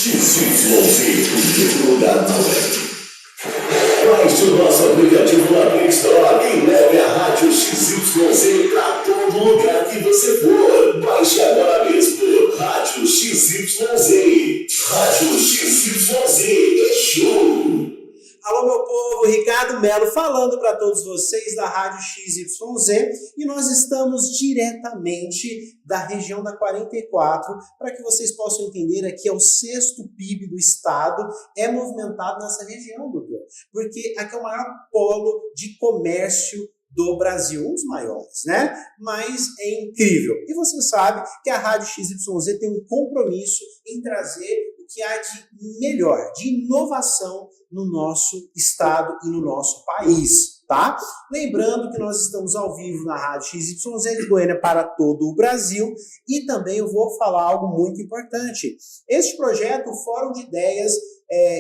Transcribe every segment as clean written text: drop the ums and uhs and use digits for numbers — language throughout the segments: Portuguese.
XYZ, lugar não é. Baixe o nosso aplicativo na Play Store e leve a Rádio XYZ para todo lugar que você for. Baixe agora mesmo. Rádio XYZ. Rádio XYZ. É show. Alô, meu povo, Ricardo Melo falando para todos vocês da Rádio XYZ, e nós estamos diretamente da região da 44, para que vocês possam entender, aqui é o 6º PIB do estado, é movimentado nessa região, doutor, porque aqui é o maior polo de comércio do Brasil, um dos maiores, né? Mas é incrível. E você sabe que a Rádio XYZ tem um compromisso em trazer o que há de melhor, de inovação no nosso estado e no nosso país, tá? Lembrando que nós estamos ao vivo na Rádio XYZ de Goiânia para todo o Brasil, e também eu vou falar algo muito importante. Este projeto, o Fórum de Ideias,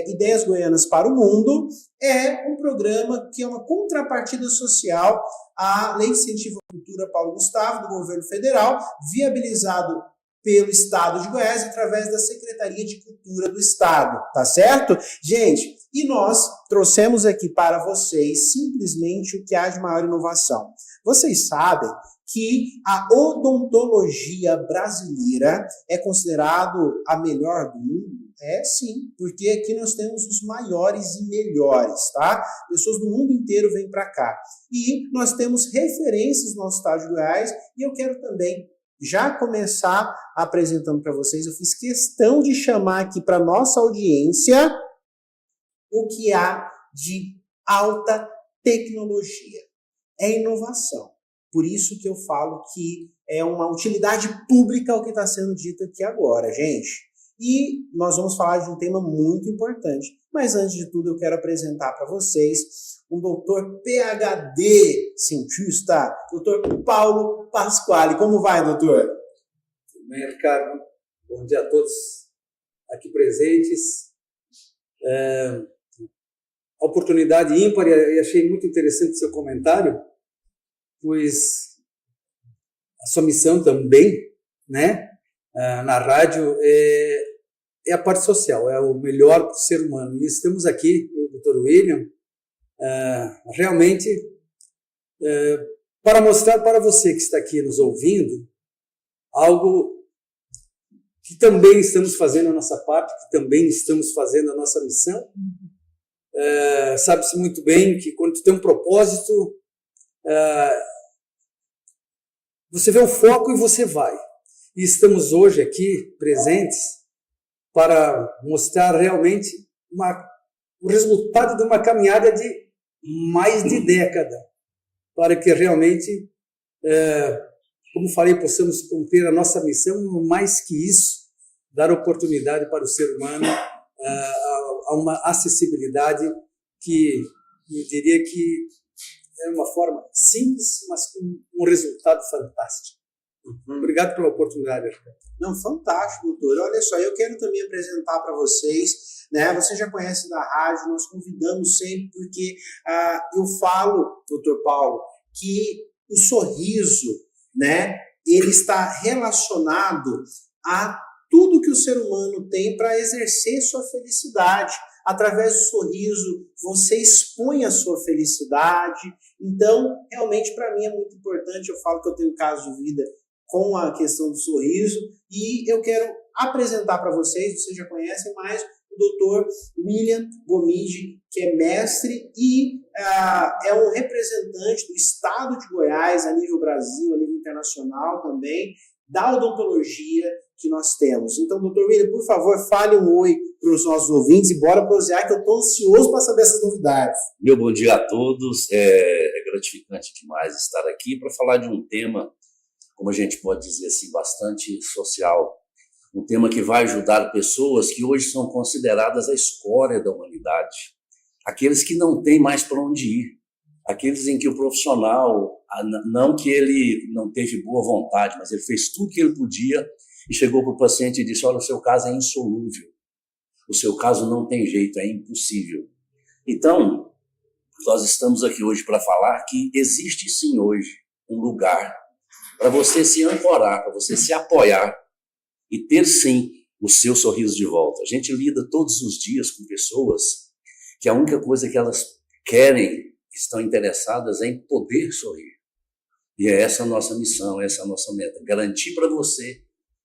Ideias Goianas para o Mundo, é um programa que é uma contrapartida social à Lei de Incentivo à Cultura Paulo Gustavo, do governo federal, viabilizado pelo Estado de Goiás, através da Secretaria de Cultura do Estado, tá certo? Gente, e nós trouxemos aqui para vocês simplesmente o que há de maior inovação. Vocês sabem que a odontologia brasileira é considerado a melhor do mundo? É sim, porque aqui nós temos os maiores e melhores, tá? Pessoas do mundo inteiro vêm para cá. E nós temos referências no nosso estado de Goiás, e eu quero também já começar apresentando para vocês. Eu fiz questão de chamar aqui para nossa audiência o que há de alta tecnologia. É inovação. Por isso que eu falo que é uma utilidade pública o que está sendo dito aqui agora, gente. E nós vamos falar de um tema muito importante. Mas antes de tudo, eu quero apresentar para vocês um doutor PhD, cientista, doutor Paulo Pasquale. Como vai, doutor? Tudo bem, Ricardo? Bom dia a todos aqui presentes. A oportunidade ímpar, e achei muito interessante o seu comentário, pois a sua missão também, né, na rádio é a parte social, é o melhor para o ser humano. E estamos aqui, o doutor William, realmente para mostrar para você que está aqui nos ouvindo algo que também estamos fazendo a nossa parte, que também estamos fazendo a nossa missão. Sabe-se muito bem que quando tem um propósito, você vê o foco e você vai. E estamos hoje aqui presentes para mostrar realmente o resultado de uma caminhada de mais de década, para que realmente, como falei, possamos cumprir a nossa missão, mais que isso, dar oportunidade para o ser humano a uma acessibilidade que eu diria que é uma forma simples, mas com um resultado fantástico. Obrigado pela oportunidade, Ricardo. Não, fantástico, doutor. Olha só, eu quero também apresentar para vocês, né? Você já conhece da rádio, nós convidamos sempre, porque eu falo, doutor Paulo, que o sorriso, né, ele está relacionado a tudo que o ser humano tem para exercer sua felicidade. Através do sorriso, você expõe a sua felicidade. Então, realmente, para mim é muito importante. Eu falo que eu tenho um caso de vida com a questão do sorriso, e eu quero apresentar para vocês, vocês já conhecem, mas o doutor William Gomide, que é mestre e é um representante do estado de Goiás, a nível Brasil, a nível internacional também, da odontologia que nós temos. Então, doutor William, por favor, fale um oi para os nossos ouvintes e bora prosear, que eu estou ansioso para saber essas novidades. Meu bom dia a todos. É gratificante demais estar aqui para falar de um tema, como a gente pode dizer assim, bastante social. Um tema que vai ajudar pessoas que hoje são consideradas a escória da humanidade. Aqueles que não têm mais para onde ir. Aqueles em que o profissional, não que ele não teve boa vontade, mas ele fez tudo que ele podia e chegou para o paciente e disse: olha, o seu caso é insolúvel. O seu caso não tem jeito, é impossível. Então, nós estamos aqui hoje para falar que existe sim hoje um lugar para você se ancorar, para você se apoiar e ter sim o seu sorriso de volta. A gente lida todos os dias com pessoas que a única coisa que elas querem, estão interessadas é em poder sorrir. E é essa a nossa missão, essa é a nossa meta. Garantir para você,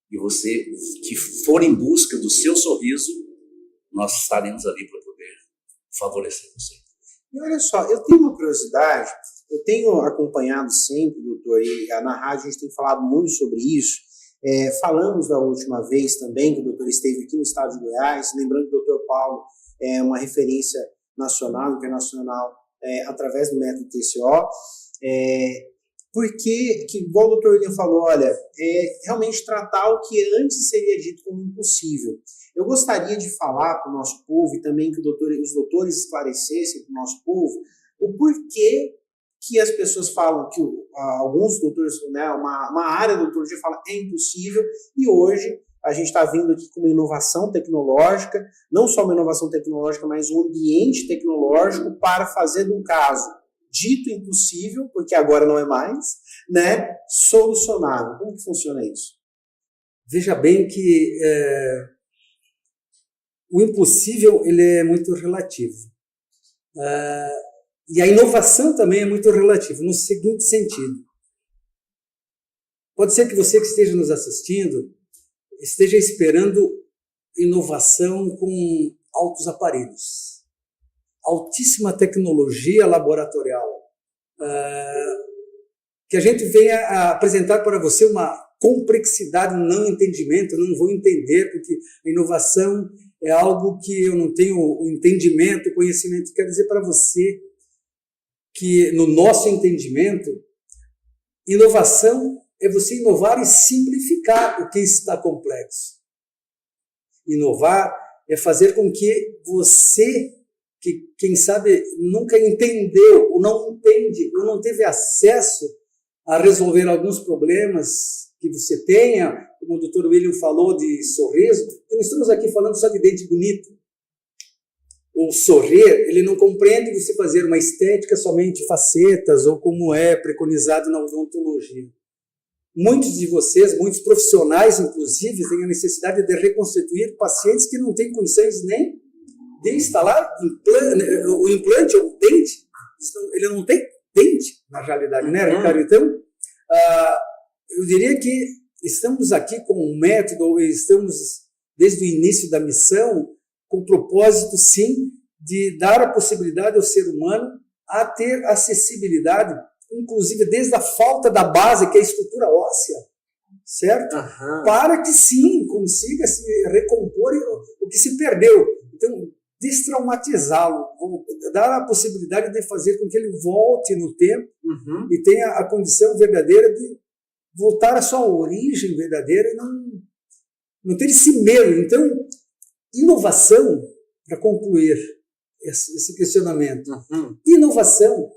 e você que for em busca do seu sorriso, nós estaremos ali para poder favorecer você. E olha só, eu tenho uma curiosidade, eu tenho acompanhado sempre, doutor, e na rádio a gente tem falado muito sobre isso. Falamos da última vez também que o doutor esteve aqui no estado de Goiás, lembrando que o doutor Paulo é uma referência nacional, internacional, através do método TCO, porque, igual o doutor William falou, olha, realmente tratar o que antes seria dito como impossível. Eu gostaria de falar para o nosso povo e também que os doutores esclarecessem para o nosso povo o porquê que as pessoas falam que alguns doutores, né, uma área da doutologia fala é impossível, e hoje a gente está vindo aqui com uma inovação tecnológica, não só uma inovação tecnológica, mas um ambiente tecnológico para fazer de um caso dito impossível, porque agora não é mais, né, solucionável. Como que funciona isso? Veja bem que o impossível ele é muito relativo. E a inovação também é muito relativa, no seguinte sentido. Pode ser que você que esteja nos assistindo esteja esperando inovação com altos aparelhos, altíssima tecnologia laboratorial, que a gente venha a apresentar para você uma complexidade, um não entendimento, eu não vou entender, porque a inovação é algo que eu não tenho o entendimento, o conhecimento. Quero dizer para você que, no nosso entendimento, inovação é você inovar e simplificar o que está complexo. Inovar é fazer com que você, que quem sabe nunca entendeu, ou não entende, ou não teve acesso a resolver alguns problemas que você tenha, como o Dr. William falou de sorriso, não estamos aqui falando só de dente bonito. O sorrir, ele não compreende você fazer uma estética somente facetas, ou como é preconizado na odontologia. Muitos de vocês, muitos profissionais, inclusive, têm a necessidade de reconstituir pacientes que não têm condições nem de instalar o implante ou o dente. Ele não tem dente, na realidade, né, Ricardo? Então, eu diria que estamos aqui com um método, estamos desde o início da missão, com o propósito, sim, de dar a possibilidade ao ser humano a ter acessibilidade, inclusive desde a falta da base, que é a estrutura óssea, certo? Para que, sim, consiga se recompor o que se perdeu. Então, destraumatizá-lo, dar a possibilidade de fazer com que ele volte no tempo e tenha a condição verdadeira de voltar à sua origem verdadeira e não ter esse medo. Então, inovação, para concluir esse questionamento, inovação,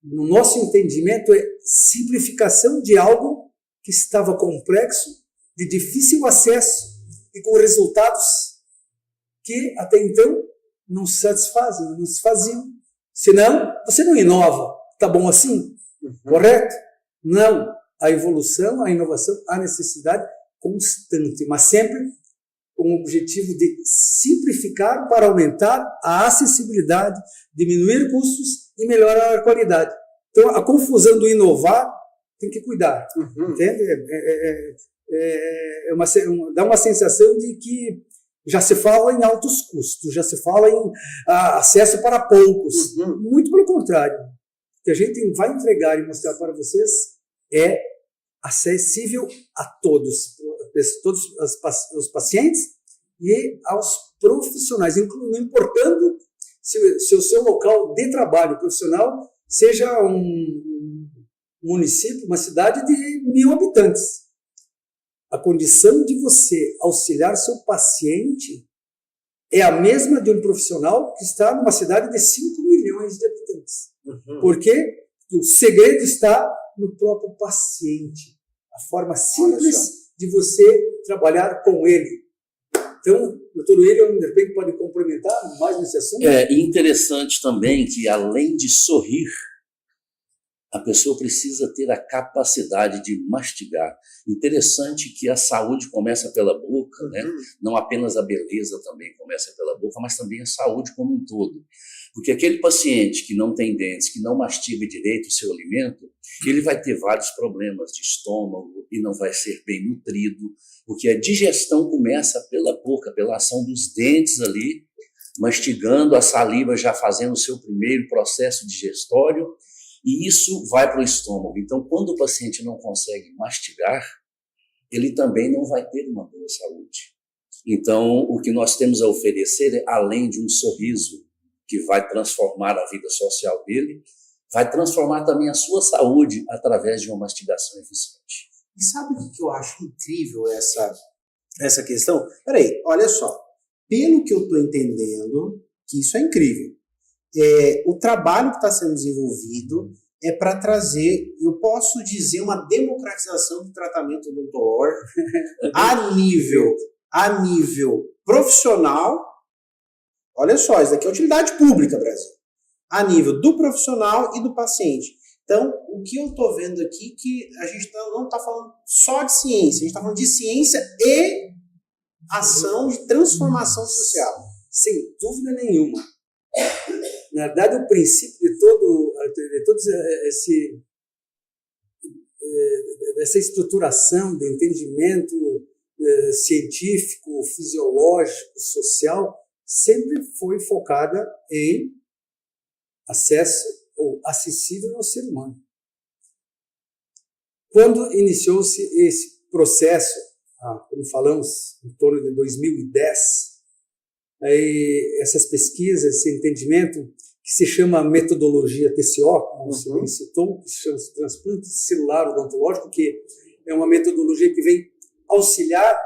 no nosso entendimento, é simplificação de algo que estava complexo, de difícil acesso e com resultados que até então não se satisfazem, não se faziam. Senão, você não inova. Está bom assim? Correto? Não. A evolução, a inovação, a necessidade constante, mas sempre com o objetivo de simplificar para aumentar a acessibilidade, diminuir custos e melhorar a qualidade. Então, a confusão do inovar tem que cuidar, entende? Dá uma sensação de que já se fala em altos custos, já se fala em acesso para poucos. Muito pelo contrário. O que a gente vai entregar e mostrar para vocês é acessível a todos os pacientes e aos profissionais, não importando se o seu local de trabalho profissional seja um município, uma cidade de 1.000 habitantes. A condição de você auxiliar seu paciente é a mesma de um profissional que está numa cidade de 5 milhões de habitantes. Porque o segredo está no próprio paciente. A forma simples de você trabalhar com ele. Então, doutor William, de repente, pode complementar mais nesse assunto? É interessante também que, além de sorrir, a pessoa precisa ter a capacidade de mastigar. Interessante que a saúde começa pela boca, né? Não apenas a beleza também começa pela boca, mas também a saúde como um todo. Porque aquele paciente que não tem dentes, que não mastiga direito o seu alimento, ele vai ter vários problemas de estômago e não vai ser bem nutrido, porque a digestão começa pela boca, pela ação dos dentes ali, mastigando a saliva, já fazendo o seu primeiro processo digestório, e isso vai para o estômago. Então, quando o paciente não consegue mastigar, ele também não vai ter uma boa saúde. Então, o que nós temos a oferecer é, além de um sorriso que vai transformar a vida social dele, vai transformar também a sua saúde através de uma mastigação eficiente. E sabe o que eu acho incrível essa questão? Peraí, olha só. Pelo que eu estou entendendo, que isso é incrível. O trabalho que está sendo desenvolvido é para trazer, eu posso dizer, uma democratização do tratamento odontológico a nível profissional. Olha só, isso daqui é utilidade pública, Brasil. A nível do profissional e do paciente. Então, o que eu estou vendo aqui é que a gente não está falando só de ciência, a gente está falando de ciência e ação de transformação social. Sem dúvida nenhuma. Na verdade, o princípio de todo essa estruturação de entendimento científico, fisiológico, social, sempre foi focada em acesso ou acessível ao ser humano. Quando iniciou-se esse processo, como falamos, em torno de 2010, essas pesquisas, esse entendimento, que se chama metodologia TCO, como você bem citou, que se chama transplante celular odontológico, que é uma metodologia que vem auxiliar,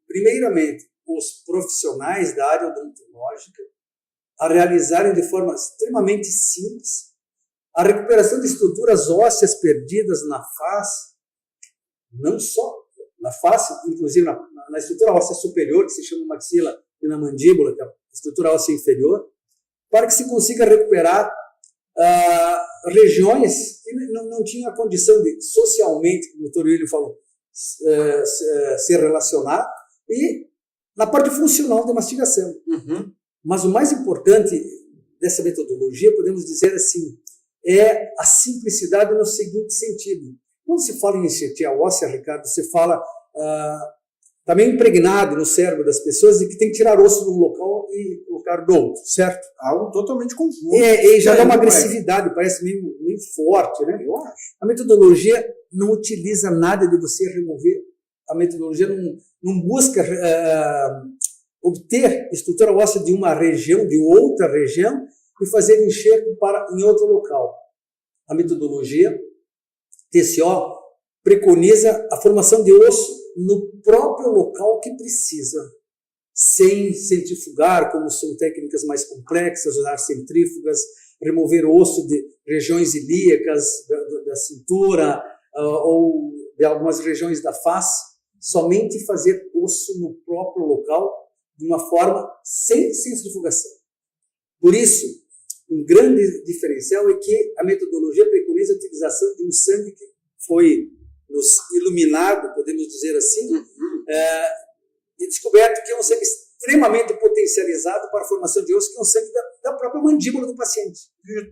primeiramente, os profissionais da área odontológica a realizarem de forma extremamente simples a recuperação de estruturas ósseas perdidas na face, não só na face, inclusive na estrutura óssea superior, que se chama maxila, e na mandíbula, que é a estrutura óssea inferior, para que se consiga recuperar regiões que não tinham a condição de, socialmente, como o Dr. William falou, se relacionar, e na parte funcional da mastigação. Mas o mais importante dessa metodologia, podemos dizer assim, é a simplicidade no seguinte sentido. Quando se fala em enxertia óssea, Ricardo, você fala também impregnado no cérebro das pessoas de que tem que tirar osso de um local e colocar do outro, certo? Algo totalmente confuso. E já dá uma agressividade, parece meio forte, né? Eu acho. A metodologia não utiliza nada de você remover. A metodologia não busca obter estrutura óssea de uma região, de outra região, e fazer enxerto em outro local. A metodologia TCO preconiza a formação de osso no próprio local que precisa, sem centrifugar, como são técnicas mais complexas, usar centrífugas, remover osso de regiões ilíacas, da cintura, ou de algumas regiões da face, somente fazer osso no próprio local, de uma forma sem centrifugação. Por isso, um grande diferencial é que a metodologia preconiza a utilização de um sangue que foi nos iluminado, podemos dizer assim, e descoberto que é um sangue extremamente potencializado para a formação de osso, que é um sangue da própria mandíbula do paciente.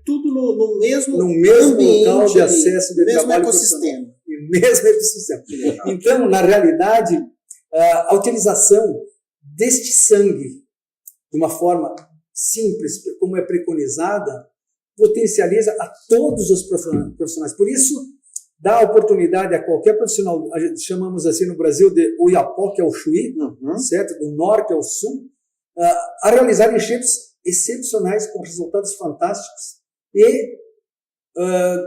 Tudo no mesmo local de acesso de mesmo trabalho ecossistema. E mesmo ecossistema. Então, na realidade, a utilização deste sangue de uma forma simples, como é preconizada, potencializa a todos os profissionais. Por isso, dá a oportunidade a qualquer profissional, a gente chamamos assim no Brasil de Oiapoque ao Chuí, certo? Do norte ao sul, a realizar enxertos excepcionais com resultados fantásticos e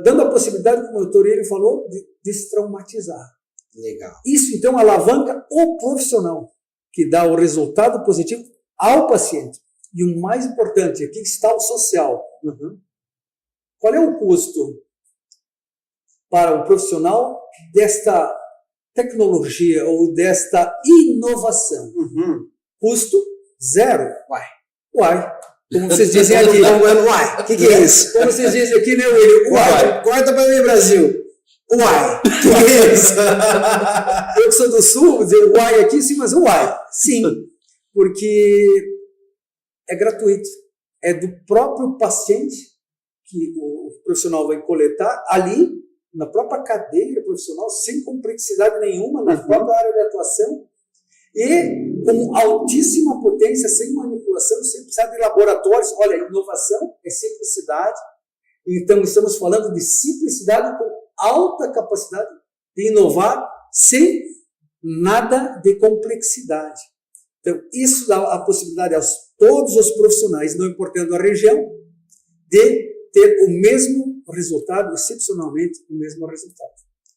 dando a possibilidade, como o Dr. William falou, de destraumatizar. Legal. Isso, então, alavanca o profissional, que dá o resultado positivo ao paciente. E o mais importante, aqui está o social. Qual é o custo para o profissional desta tecnologia ou desta inovação? Custo zero. Uai. Como vocês dizem aqui. Uai, o que é isso? Como vocês dizem aqui, né, William? Uai, corta pra mim, Brasil. Uai, o que é isso? Eu que sou do Sul, vou dizer uai aqui, sim, mas uai. Sim, porque é gratuito. É do próprio paciente que o profissional vai coletar ali, na própria cadeira profissional, sem complexidade nenhuma, na própria área de atuação, e com altíssima potência, sem manipulação, sem precisar de laboratórios. Olha, inovação é simplicidade. Então, estamos falando de simplicidade com alta capacidade de inovar sem nada de complexidade. Então, isso dá a possibilidade a todos os profissionais, não importando a região, de ter o mesmo resultado, excepcionalmente o mesmo resultado.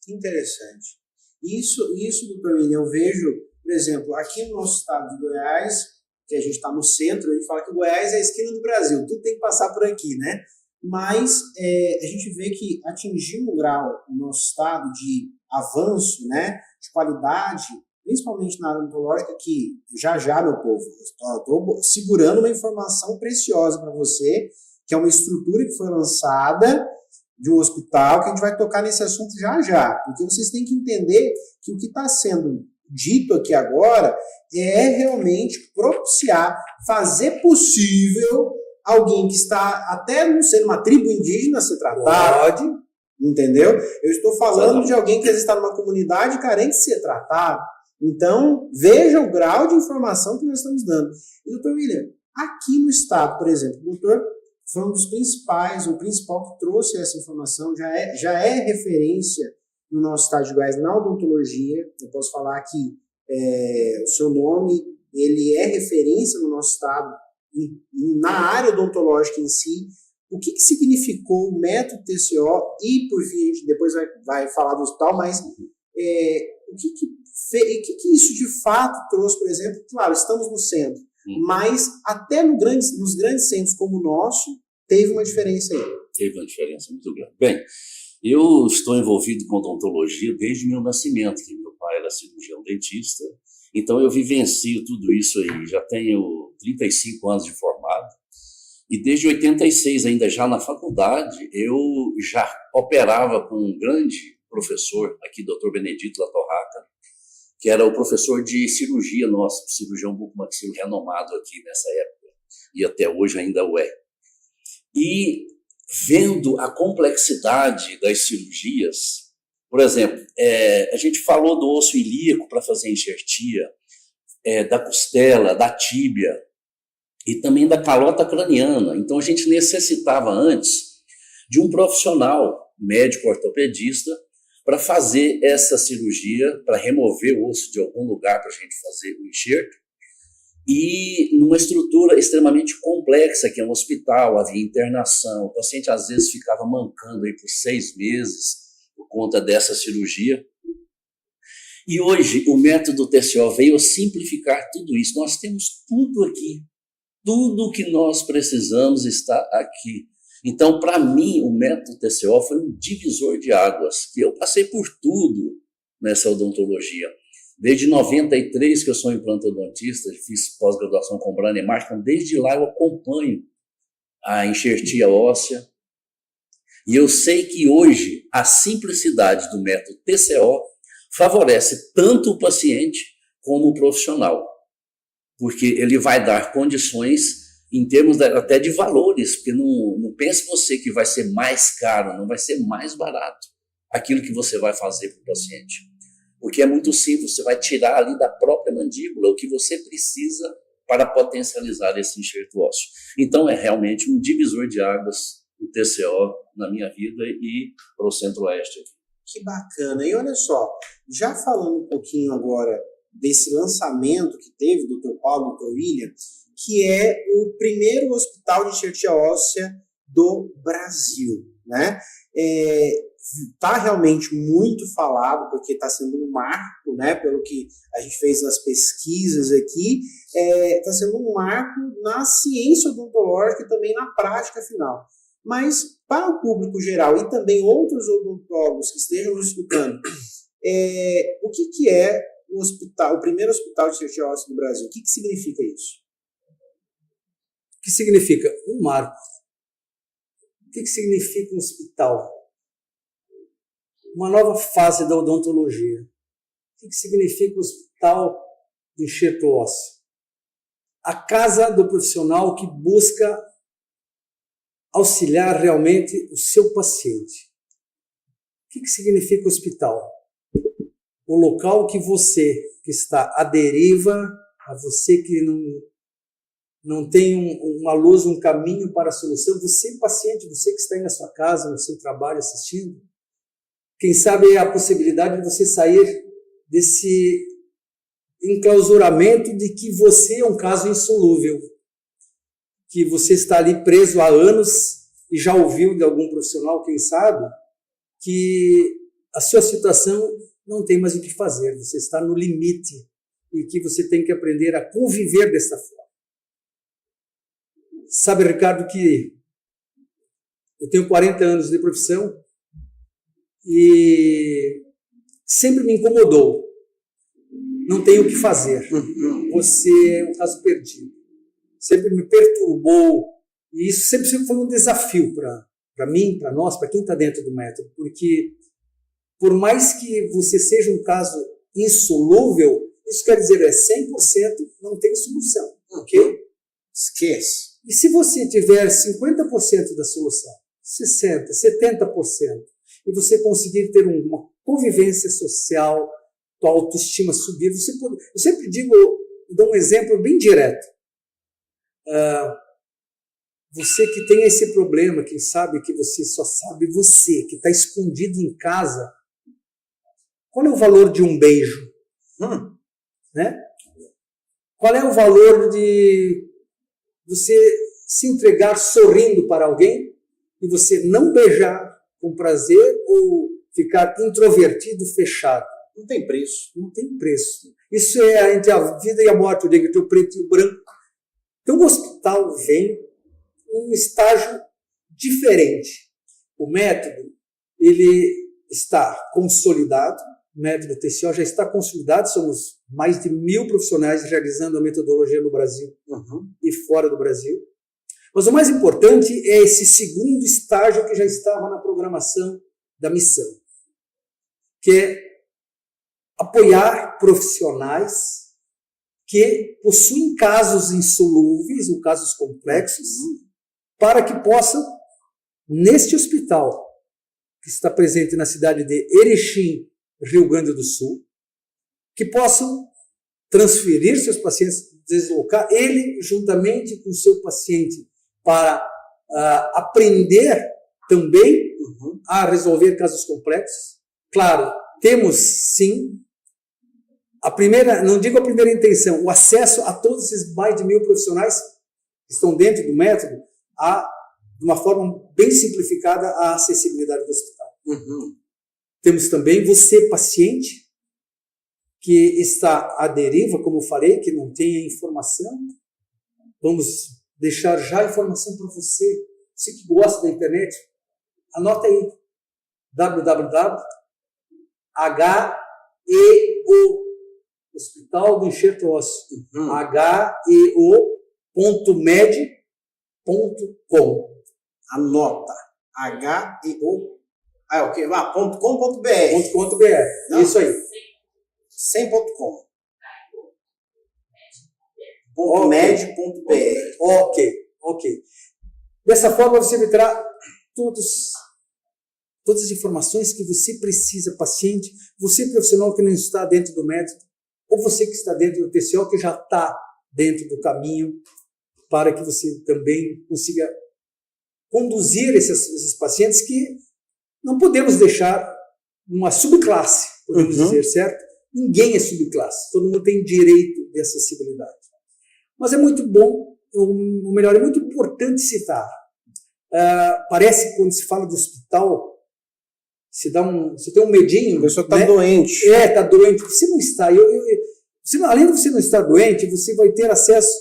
Interessante. Isso, doutor William, eu vejo, por exemplo, aqui no nosso estado de Goiás, que a gente está no centro, a gente fala que Goiás é a esquina do Brasil, tudo tem que passar por aqui, né? Mas a gente vê que atingir um grau no nosso estado de avanço, né, de qualidade, principalmente na área odontológica, que já, meu povo, estou segurando uma informação preciosa para você, que é uma estrutura que foi lançada de um hospital, que a gente vai tocar nesse assunto já, porque vocês têm que entender que o que está sendo dito aqui agora é realmente propiciar, fazer possível alguém que está até não sendo uma tribo indígena ser tratado, entendeu? Eu estou falando de alguém que às vezes está numa comunidade carente de ser tratado. Então, veja o grau de informação que nós estamos dando. E, doutor William, aqui no estado, por exemplo, o doutor foi um dos principais, o principal que trouxe essa informação, já é referência no nosso estado de Goiás na odontologia. Eu posso falar que o seu nome ele é referência no nosso estado na área odontológica em si. O que significou o método TCO e, por fim, a gente depois vai falar do hospital, mas o que isso de fato trouxe, por exemplo? Claro, estamos no centro, mas até nos grandes centros como o nosso, teve uma diferença aí. Teve uma diferença muito grande. Bem, eu estou envolvido com odontologia desde meu nascimento, que meu pai era cirurgião dentista, então eu vivencio tudo isso aí. Já tenho 35 anos de formado, e desde 86, ainda já na faculdade, eu já operava com um grande professor aqui, Dr. Benedito Latorraca, que era o professor de cirurgia nosso, cirurgião bucomaxilo renomado aqui nessa época, e até hoje ainda o é. E vendo a complexidade das cirurgias, por exemplo, a gente falou do osso ilíaco para fazer enxertia, da costela, da tíbia e também da calota craniana. Então a gente necessitava antes de um profissional, médico ortopedista, para fazer essa cirurgia, para remover o osso de algum lugar para a gente fazer o enxerto, e numa estrutura extremamente complexa, que é um hospital, havia internação, o paciente às vezes ficava mancando aí por 6 meses por conta dessa cirurgia. E hoje o método TCO veio simplificar tudo isso. Nós temos tudo aqui, tudo o que nós precisamos está aqui. Então, para mim, o método TCO foi um divisor de águas, que eu passei por tudo nessa odontologia. Desde 93 que eu sou implantodontista, fiz pós-graduação com Brand Mark, então desde lá eu acompanho a enxertia óssea. E eu sei que hoje a simplicidade do método TCO favorece tanto o paciente como o profissional, porque ele vai dar condições em termos até de valores, porque não pense você que vai ser mais caro, não vai ser mais barato aquilo que você vai fazer para o paciente. Porque é muito simples, você vai tirar ali da própria mandíbula o que você precisa para potencializar esse enxerto ósseo. Então é realmente um divisor de águas o TCO na minha vida e para o Centro-Oeste. Que bacana. E olha só, já falando um pouquinho agora desse lançamento que teve, Dr. Paulo, Dr. William, que é o primeiro hospital de enxertia óssea do Brasil, né? Está realmente muito falado, porque está sendo um marco, né? Pelo que a gente fez nas pesquisas aqui, está sendo um marco na ciência odontológica e também na prática final. Mas, para o público geral e também outros odontólogos que estejam nos escutando, o que é o primeiro hospital de enxertia óssea do Brasil? O que significa isso? O que significa um marco? O que significa um hospital? Uma nova fase da odontologia. O que significa o hospital do enxerto ósseo? A casa do profissional que busca auxiliar realmente o seu paciente. O que significa o hospital? O local que você que está à deriva, a você que não tem uma luz, um caminho para a solução, você paciente, você que está aí na sua casa, no seu trabalho assistindo, quem sabe é a possibilidade de você sair desse enclausuramento de que você é um caso insolúvel, que você está ali preso há anos e já ouviu de algum profissional, quem sabe, que a sua situação não tem mais o que fazer, você está no limite e que você tem que aprender a conviver dessa forma. Sabe, Ricardo, que eu tenho 40 anos de profissão e sempre me incomodou. Não tenho o que fazer. Você é um caso perdido. Sempre me perturbou. E isso sempre foi um desafio para mim, para nós, para quem está dentro do método. Porque, por mais que você seja um caso insolúvel, isso quer dizer, 100% não tem solução. Ok? Esquece. E se você tiver 50% da solução, 60%, 70%, e você conseguir ter uma convivência social, tua autoestima subir, você pode... Eu sempre digo, dou um exemplo bem direto. Você que tem esse problema, quem sabe que você só sabe você, que está escondido em casa, qual é o valor de um beijo? Né? Qual é o valor de você se entregar sorrindo para alguém e você não beijar com prazer ou ficar introvertido, fechado? Não tem preço. Não tem preço. Isso é entre a vida e a morte, eu digo, entre o preto e o branco. Então o hospital vem um estágio diferente. O método, ele está consolidado, o método TCO já está consolidado, somos mais de 1.000 profissionais realizando a metodologia no Brasil e fora do Brasil. Mas o mais importante é esse segundo estágio que já estava na programação da missão, que é apoiar profissionais que possuem casos insolúveis ou casos complexos, para que possam, neste hospital, que está presente na cidade de Erechim, Rio Grande do Sul, que possam transferir seus pacientes, deslocar ele juntamente com o seu paciente para aprender também a resolver casos complexos. Claro, temos sim a primeira, não digo a primeira intenção, o acesso a todos esses mais de 1.000 profissionais que estão dentro do método, de uma forma bem simplificada, a acessibilidade do hospital. Temos também você, paciente, que está à deriva, como eu falei, que não tem a informação. Vamos deixar já a informação para você. Você que gosta da internet, anota aí, www.HEO, Hospital do Enxerto Ósseo, HEO.med.com. Anota. HEO. Ok. .com.br. .com.br. Isso aí. Sem .com. .med.br. Ok. Dessa forma você terá todas as informações que você precisa, paciente, você profissional que não está dentro do método, ou você que está dentro do TCO, que já está dentro do caminho, para que você também consiga conduzir esses pacientes que não podemos deixar uma subclasse, podemos dizer, certo? Ninguém é subclasse, todo mundo tem direito de acessibilidade. Mas é muito bom, ou melhor, é muito importante citar. Parece que quando se fala de hospital, você tem um medinho. A pessoa está doente. Está doente. Você não está. Além de você não estar doente, você vai ter acesso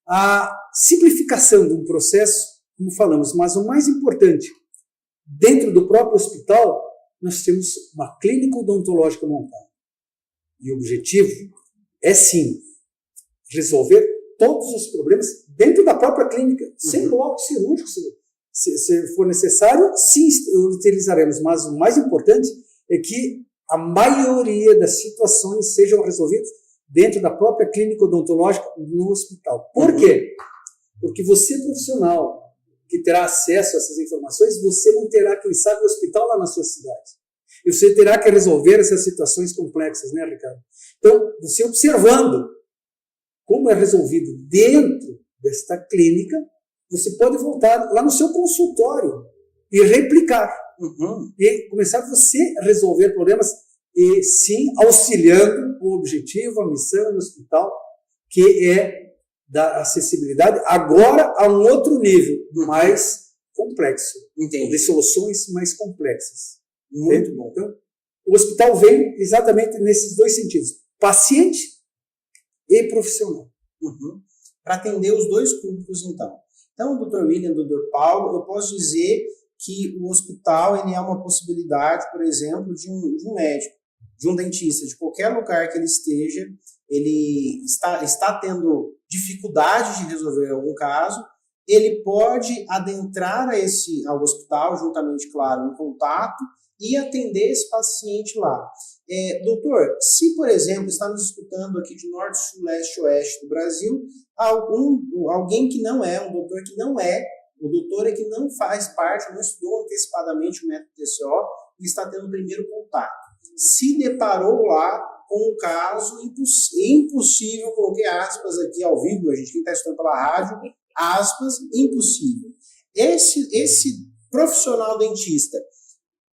à simplificação de um processo, como falamos. Mas o mais importante, dentro do próprio hospital, nós temos uma clínica odontológica montada. E o objetivo é, sim, resolver todos os problemas dentro da própria clínica, sem bloco cirúrgico, se for necessário, sim, utilizaremos. Mas o mais importante é que a maioria das situações sejam resolvidas dentro da própria clínica odontológica no hospital. Por quê? Porque você, profissional, que terá acesso a essas informações, você não terá, quem sabe, o hospital lá na sua cidade. E você terá que resolver essas situações complexas, né, Ricardo? Então, você observando como é resolvido dentro desta clínica, você pode voltar lá no seu consultório e replicar. E começar você a resolver problemas e, sim, auxiliando o objetivo, a missão do hospital, que é da acessibilidade, agora a um outro nível, mais complexo. Entendi. De soluções mais complexas. Muito bom. Então, o hospital vem exatamente nesses dois sentidos, paciente e profissional. Para atender os dois públicos, então. Então, doutor William, doutor Paulo, eu posso dizer que o hospital ele é uma possibilidade, por exemplo, de um médico, de um dentista, de qualquer lugar que ele esteja, ele está tendo dificuldade de resolver algum caso, ele pode adentrar ao hospital, juntamente, claro, em contato, e atender esse paciente lá. Doutor, se, por exemplo, está nos escutando aqui de norte, sul, leste, oeste do Brasil, alguém que não é, um doutor que não é, o doutor é que não faz parte, não estudou antecipadamente o método TCO e está tendo o primeiro contato. Se deparou lá com um caso impossível, coloquei aspas aqui ao vivo, a gente, quem está estudando pela rádio, aspas, impossível. Esse profissional dentista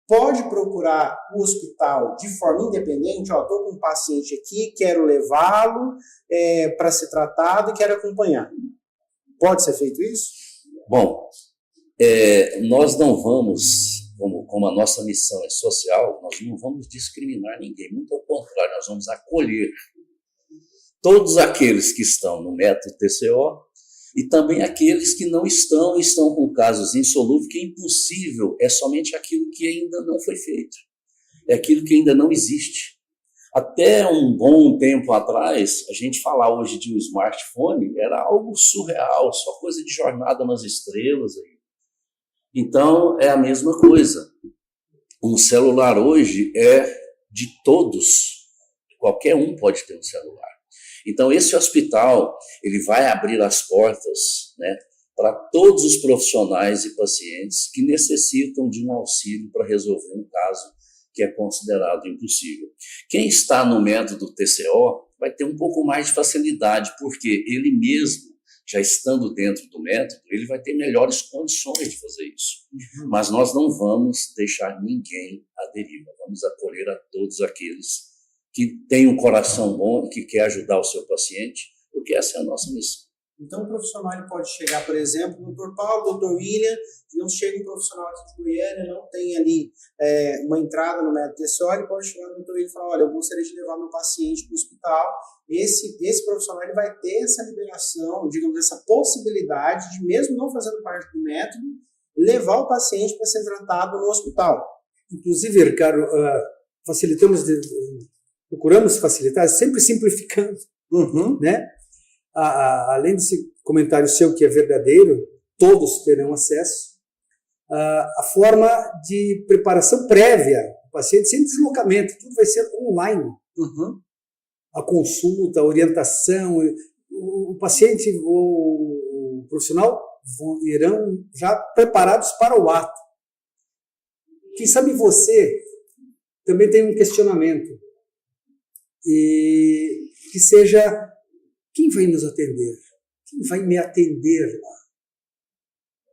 pode procurar o hospital de forma independente, estou com um paciente aqui, quero levá-lo para ser tratado e quero acompanhar. Pode ser feito isso? Bom, nós não vamos, como a nossa missão é social, nós não vamos discriminar ninguém, muito ao contrário, nós vamos acolher todos aqueles que estão no método TCO e também aqueles que não estão com casos insolúveis, que é impossível, é somente aquilo que ainda não foi feito, é aquilo que ainda não existe. Até um bom tempo atrás, a gente falar hoje de um smartphone era algo surreal, só coisa de jornada nas estrelas. Então, é a mesma coisa. Um celular hoje é de todos, qualquer um pode ter um celular. Então, esse hospital, ele vai abrir as portas, né, para todos os profissionais e pacientes que necessitam de um auxílio para resolver um caso que é considerado impossível. Quem está no método TCO vai ter um pouco mais de facilidade, porque ele mesmo, já estando dentro do método, ele vai ter melhores condições de fazer isso. Mas nós não vamos deixar ninguém à deriva, vamos acolher a todos aqueles que têm um coração bom e que quer ajudar o seu paciente, porque essa é a nossa missão. Então, o profissional ele pode chegar, por exemplo, o doutor Paulo, o doutor William, não chega um profissional aqui de Goiânia, não tem ali uma entrada no método TCO, ele pode chegar no doutor William e falar, olha, eu gostaria de levar meu paciente para o hospital. Esse profissional ele vai ter essa liberação, digamos, essa possibilidade de, mesmo não fazendo parte do método, levar o paciente para ser tratado no hospital. Inclusive, Ricardo, procuramos facilitar, sempre simplificando, né? Além desse comentário seu que é verdadeiro, todos terão acesso, a forma de preparação prévia, o paciente sem deslocamento, tudo vai ser online. A consulta, a orientação, o paciente ou o profissional irão já preparados para o ato. Quem sabe você também tem um questionamento, e que seja: quem vai nos atender? Quem vai me atender lá?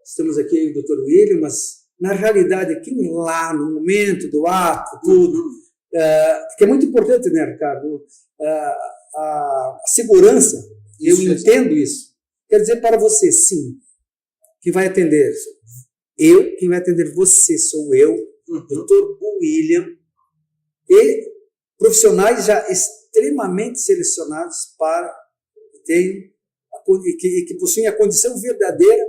Estamos aqui, doutor William, mas na realidade, quem lá, no momento do ato, tudo, porque é muito importante, né, Ricardo? A segurança, isso, eu entendo isso. Quer dizer para você, sim, quem vai atender? Quem vai atender você sou eu, doutor William, e profissionais já extremamente selecionados que possuem a condição verdadeira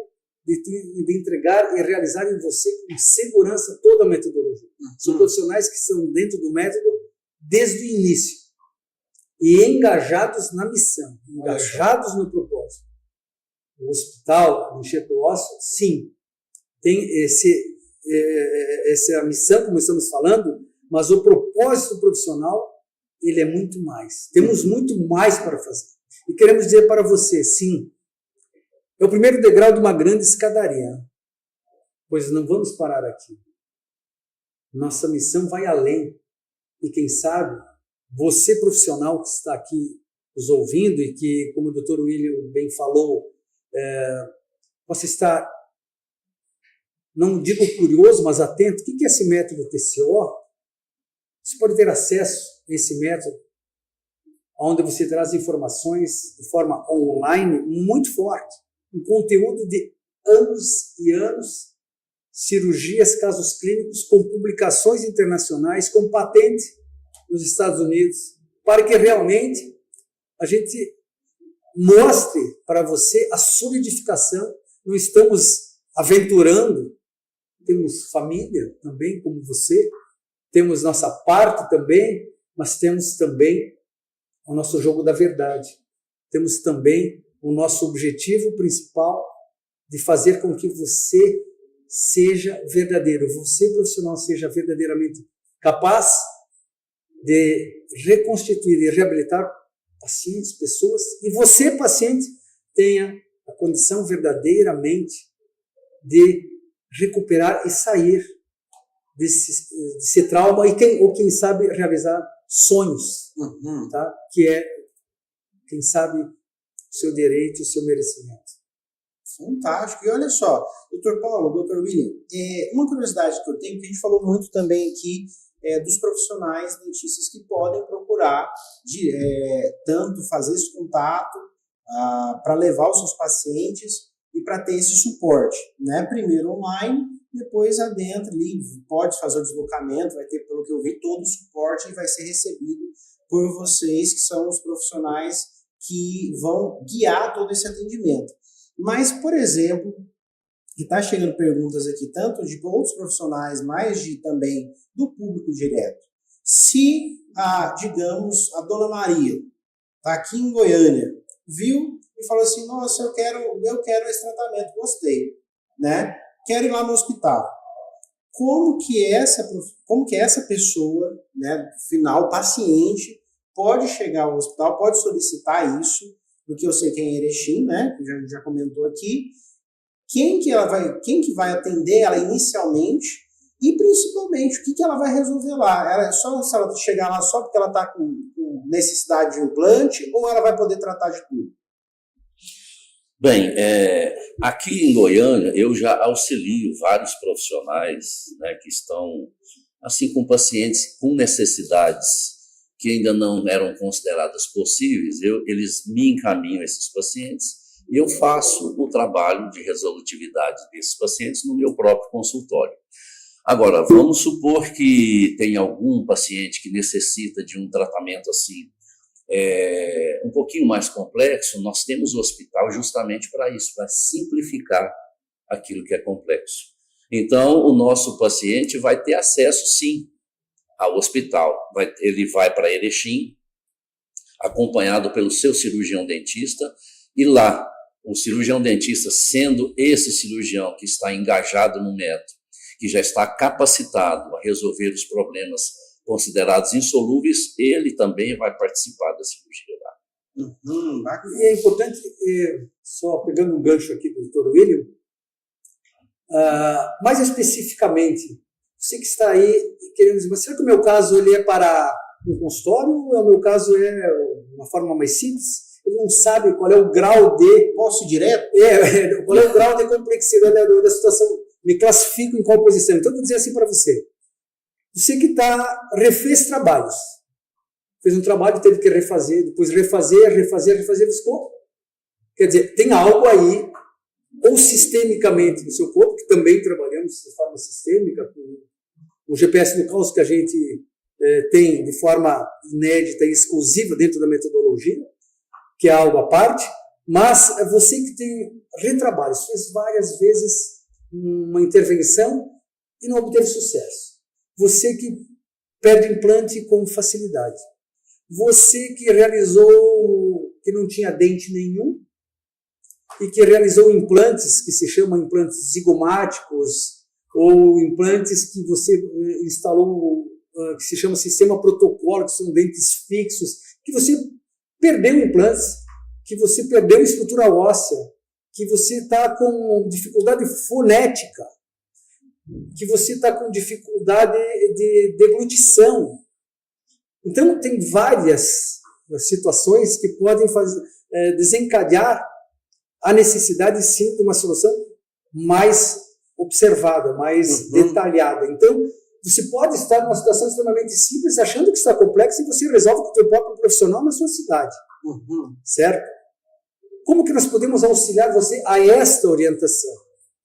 de entregar e realizar em você com segurança toda a metodologia. São profissionais que estão dentro do método desde o início. e engajados na missão, engajados no propósito. O hospital, o enxerto ósseo, sim, tem essa missão, como estamos falando, mas o propósito profissional, ele é muito mais. Temos muito mais para fazer. E queremos dizer para você, sim, é o primeiro degrau de uma grande escadaria, pois não vamos parar aqui. Nossa missão vai além. E quem sabe, você profissional que está aqui nos ouvindo e que, como o Dr. William bem falou, você está, não digo curioso, mas atento. O que é esse método TCO? Você pode ter acesso a esse método, onde você traz informações de forma online muito forte, um conteúdo de anos e anos, cirurgias, casos clínicos, com publicações internacionais, com patente nos Estados Unidos, para que realmente a gente mostre para você a solidificação. Não estamos aventurando, temos família também, como você, temos nossa parte também, mas temos também o nosso jogo da verdade. Temos também o nosso objetivo principal de fazer com que você seja verdadeiro, você profissional seja verdadeiramente capaz de reconstituir e reabilitar pacientes, pessoas, e você, paciente, tenha a condição verdadeiramente de recuperar e sair desse trauma ou quem sabe realizar sonhos, tá? Que é, quem sabe, o seu direito e o seu merecimento. Fantástico. E olha só, Dr. Paulo, Dr. William, uma curiosidade que eu tenho, que a gente falou muito também aqui, dos profissionais dentistas que podem procurar tanto fazer esse contato para levar os seus pacientes e para ter esse suporte, né? Primeiro online, depois adentro ali, pode fazer o deslocamento, vai ter, pelo que eu vi, todo o suporte e vai ser recebido por vocês, que são os profissionais que vão guiar todo esse atendimento. Mas, por exemplo, que está chegando perguntas aqui, tanto de outros profissionais, mas também do público direto. Se, digamos, a Dona Maria está aqui em Goiânia, viu e falou assim, nossa, eu quero esse tratamento, gostei, né? Quero ir lá no hospital. Como que essa pessoa, né, final, paciente, pode chegar ao hospital, pode solicitar isso, porque eu sei que é em Erechim, né, que já comentou aqui, quem que vai atender ela inicialmente e principalmente o que ela vai resolver lá. Ela, se ela chegar lá só porque ela está com necessidade de implante ou ela vai poder tratar de tudo? Bem, aqui em Goiânia eu já auxilio vários profissionais, né, que estão assim com pacientes com necessidades que ainda não eram consideradas possíveis. Eles me encaminham esses pacientes e eu faço o trabalho de resolutividade desses pacientes no meu próprio consultório. Agora, vamos supor que tem algum paciente que necessita de um tratamento assim, um pouquinho mais complexo. Nós temos o hospital justamente para isso, para simplificar aquilo que é complexo. Então, o nosso paciente vai ter acesso, sim, ao hospital. Ele vai para Erechim, acompanhado pelo seu cirurgião dentista, e lá, o cirurgião dentista, sendo esse cirurgião que está engajado no método, que já está capacitado a resolver os problemas considerados insolúveis, ele também vai participar da cirurgia lá. E é importante, só pegando um gancho aqui do Dr. William, mais especificamente, você que está aí querendo dizer, mas será que o meu caso ele é para um consultório ou o meu caso é uma forma mais simples? Ele não sabe qual é o grau de... Posso ir direto? Qual é o grau de complexidade da situação. Me classifico em qual posição. Então, eu vou dizer assim para você. Você que refez trabalhos. Fez um trabalho, teve que refazer, depois refazer, ficou. Quer dizer, tem algo aí, ou sistemicamente no seu corpo, que também trabalhamos de forma sistêmica, com o GPS no caos que a gente tem de forma inédita e exclusiva dentro da metodologia, que é algo à parte, mas é você que tem retrabalhos, fez várias vezes uma intervenção e não obteve sucesso. Você que perde implante com facilidade. você que realizou, que não tinha dente nenhum, e que realizou implantes, que se chamam implantes zigomáticos, ou implantes que você instalou, que se chama sistema protocolo, que são dentes fixos, que você perdeu implantes, que você perdeu estrutura óssea, que você está com dificuldade fonética, que você está com dificuldade de deglutição. Então, tem várias situações que podem desencadear a necessidade, sim, de uma solução mais observada, mais detalhada. Então, você pode estar numa situação extremamente simples, achando que está complexa, e você resolve com o seu próprio profissional na sua cidade. Certo? Como que nós podemos auxiliar você a esta orientação?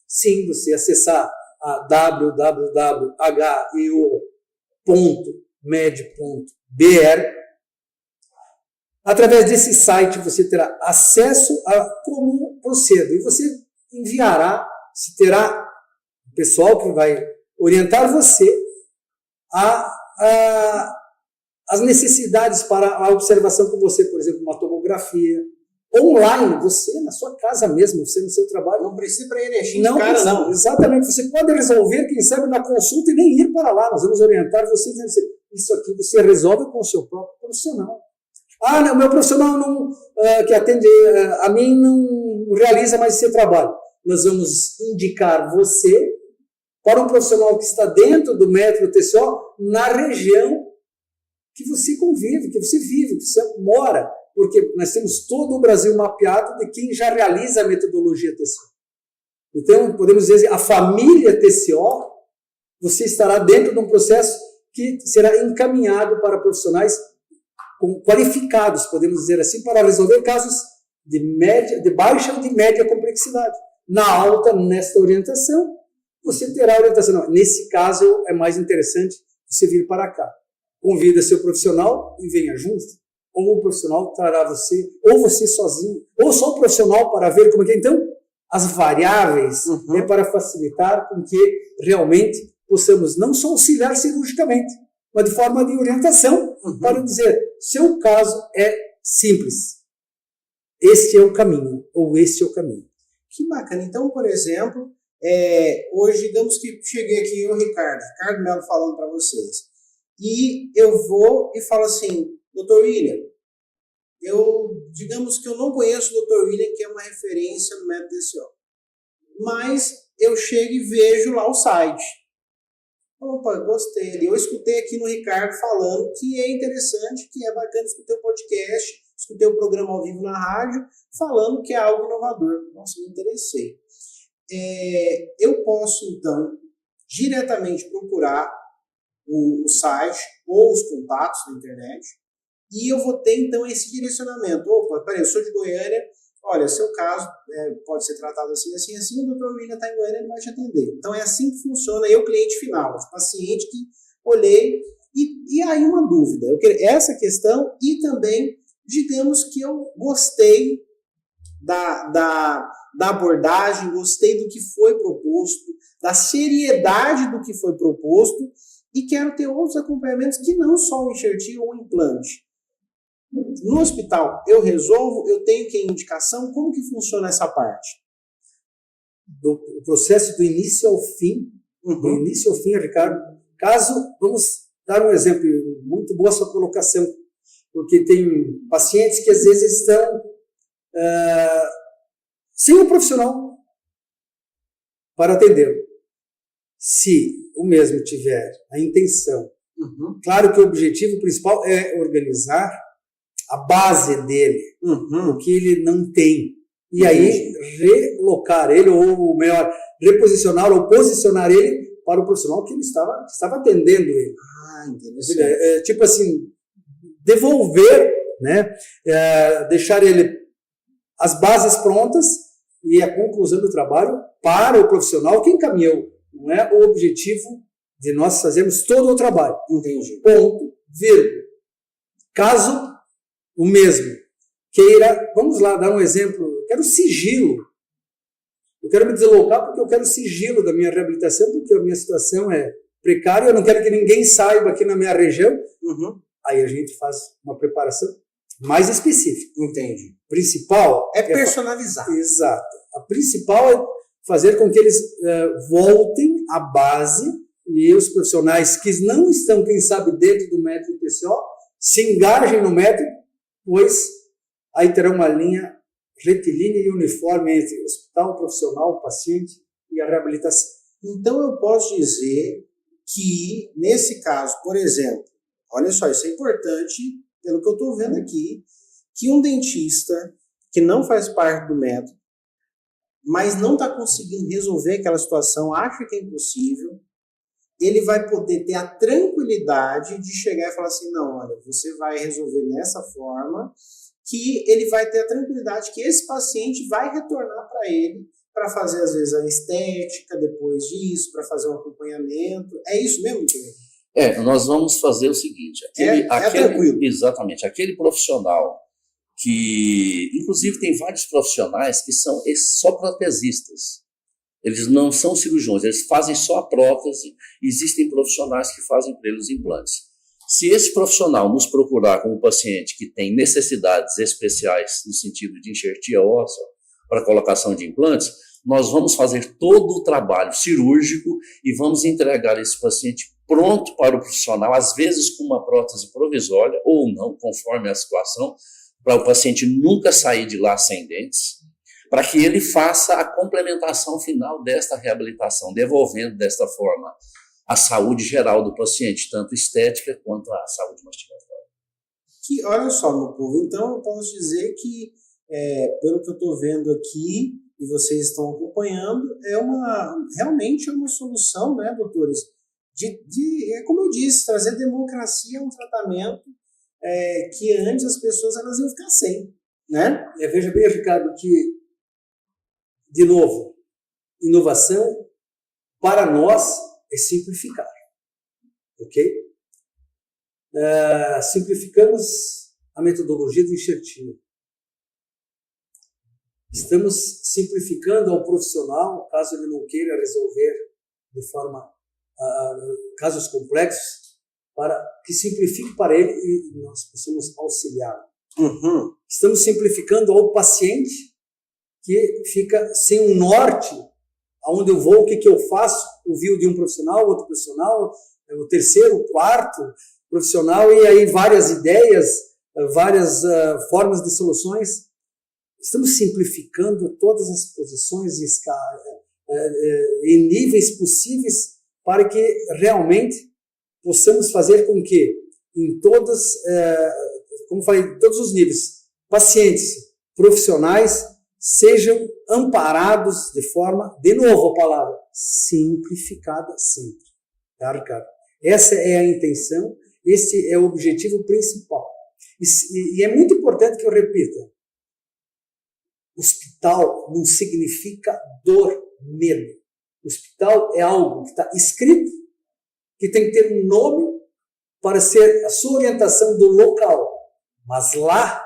Sim, você acessar a www.ego.med.br. Através desse site você terá acesso a como procedo, e você enviará, se terá o pessoal que vai orientar você as necessidades para a observação com você, por exemplo, uma tomografia online, você na sua casa mesmo, você no seu trabalho. Não precisa para ir não, cara, não. Exatamente, você pode resolver, quem sabe, na consulta e nem ir para lá. Nós vamos orientar você dizendo assim, isso aqui você resolve com o seu próprio profissional. Ah, não, meu profissional não, que atende a mim não realiza mais esse trabalho. Nós vamos indicar você para um profissional que está dentro do método TCO na região que você convive, que você vive, que você mora. Porque nós temos todo o Brasil mapeado de quem já realiza a metodologia TCO. Então, podemos dizer, a família TCO, você estará dentro de um processo que será encaminhado para profissionais qualificados, podemos dizer assim, para resolver casos de baixa ou de média complexidade. Na alta, nesta orientação, você terá a orientação. Não, nesse caso, é mais interessante você vir para cá. Convida seu profissional e venha junto. Ou o profissional trará você, ou você sozinho, ou só o profissional para ver como é que é. Então, as variáveis é para facilitar com que realmente possamos não só auxiliar cirurgicamente, mas de forma de orientação, para dizer, seu caso é simples. Este é o caminho, ou este é o caminho. Que bacana. Então, por exemplo, hoje, digamos que cheguei aqui, eu, Ricardo Melo, falando para vocês, e eu vou e falo assim, Dr. William, digamos que eu não conheço o Dr. William, que é uma referência no método TCO, mas eu chego e vejo lá o site. Opa, gostei. Eu escutei aqui no Ricardo falando que é interessante, que é bacana, escutei o podcast, escutei o programa ao vivo na rádio, falando que é algo inovador. Nossa, me interessei. Eu posso, então, diretamente procurar o site ou os contatos na internet, e eu vou ter, então, esse direcionamento. Opa, peraí, eu sou de Goiânia, olha, seu caso pode ser tratado assim, assim, assim, o Dr. William está em Goiânia, ele vai te atender. Então, é assim que funciona, eu, cliente final, o paciente que olhei, e aí uma dúvida, essa questão, e também, digamos que eu gostei da abordagem, gostei do que foi proposto, da seriedade do que foi proposto, e quero ter outros acompanhamentos que não só o enxertinho ou o implante. No hospital, eu resolvo, eu tenho que ir em indicação, como que funciona essa parte? Do processo do início ao fim, Ricardo, vamos dar um exemplo, muito boa sua colocação, porque tem pacientes que às vezes estão sem um profissional para atendê-lo. Se o mesmo tiver a intenção, claro que o objetivo principal é organizar a base dele, o que ele não tem, e aí relocar ele, ou melhor, reposicionar ou posicionar ele para o profissional que ele estava atendendo ele. Interessante. Tipo assim, devolver, né, deixar ele as bases prontas e a conclusão do trabalho para o profissional que encaminhou. Não é o objetivo de nós fazermos todo o trabalho. Entendi. Ponto, vírgula. Caso o mesmo queira, vamos lá, dar um exemplo, eu quero sigilo. Eu quero me deslocar porque eu quero sigilo da minha reabilitação, porque a minha situação é precária, eu não quero que ninguém saiba aqui na minha região. aí a gente faz uma preparação mais específica. Entendi. Principal É personalizar. Exato. A principal é fazer com que eles voltem à base e os profissionais que não estão, quem sabe, dentro do método PCO, se engajem no método, pois aí terá uma linha retilínea e uniforme entre o hospital, o profissional, o paciente e a reabilitação. Então, eu posso dizer que, nesse caso, por exemplo, olha só, isso é importante, pelo que eu estou vendo aqui, que um dentista que não faz parte do método, mas não está conseguindo resolver aquela situação, acha que é impossível, ele vai poder ter a tranquilidade de chegar e falar assim, não, olha, você vai resolver nessa forma, que ele vai ter a tranquilidade que esse paciente vai retornar para ele para fazer, às vezes, a estética depois disso, para fazer um acompanhamento. É isso mesmo, Tiago? Nós vamos fazer o seguinte. Tranquilo. Exatamente. Aquele profissional que, inclusive, tem vários profissionais que são só protesistas. Eles não são cirurgiões, eles fazem só a prótese. Existem profissionais que fazem para eles implantes. Se esse profissional nos procurar como paciente que tem necessidades especiais no sentido de enxertia óssea para colocação de implantes, nós vamos fazer todo o trabalho cirúrgico e vamos entregar esse paciente pronto para o profissional, às vezes com uma prótese provisória ou não, conforme a situação, para o paciente nunca sair de lá sem dentes, para que ele faça a complementação final desta reabilitação, devolvendo desta forma a saúde geral do paciente, tanto estética quanto a saúde mastigatória. Que, olha só, meu povo, então eu posso dizer que, pelo que eu estou vendo aqui, e vocês estão acompanhando, realmente é uma solução, né, doutores, como eu disse, trazer democracia a um tratamento que antes as pessoas elas iam ficar sem, né? Veja bem, Ricardo, que, de novo, inovação para nós é simplificar, ok? Simplificamos a metodologia do enxertia. Estamos simplificando ao profissional, caso ele não queira resolver de forma casos complexos, para que simplifique para ele e nós possamos auxiliá-lo. Uhum. Estamos simplificando ao paciente que fica sem um norte, aonde eu vou, o que eu faço, ouviu de um profissional, outro profissional, o terceiro, o quarto profissional, e aí várias ideias, várias formas de soluções. Estamos simplificando todas as posições em níveis possíveis para que realmente possamos fazer com que em todos os níveis, pacientes, profissionais, sejam amparados de forma, de novo a palavra, simplificada sempre. Tá, Ricardo? Essa é a intenção, esse é o objetivo principal. E é muito importante que eu repita, hospital não significa dor, medo. Hospital é algo que está escrito, que tem que ter um nome para ser a sua orientação do local. Mas lá,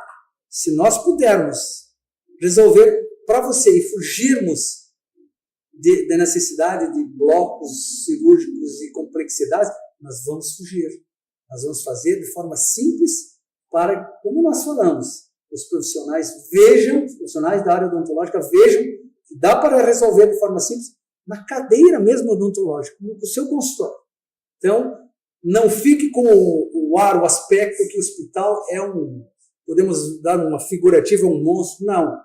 se nós pudermos resolver para você e fugirmos da necessidade de blocos cirúrgicos e complexidades, nós vamos fugir. Nós vamos fazer de forma simples para, como nós falamos, os profissionais da área odontológica vejam que dá para resolver de forma simples na cadeira mesmo odontológica, no seu consultório. Então, não fique com o aspecto que o hospital é podemos dar uma figurativa, um monstro. Não.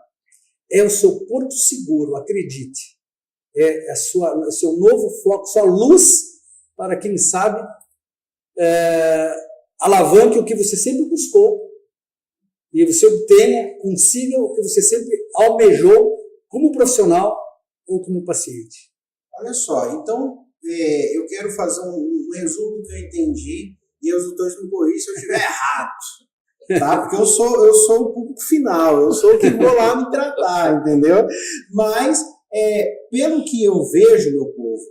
É o seu porto seguro, acredite. É o seu novo foco, sua luz para, quem sabe, alavanque o que você sempre buscou e você obtenha, consiga o que você sempre almejou como profissional ou como paciente. Olha só, então eu quero fazer um resumo do que eu entendi e os doutores me corrigem se eu estiver errado, tá? Porque eu sou o público final, eu sou o que vou lá me tratar, entendeu? Mas, pelo que eu vejo, meu povo,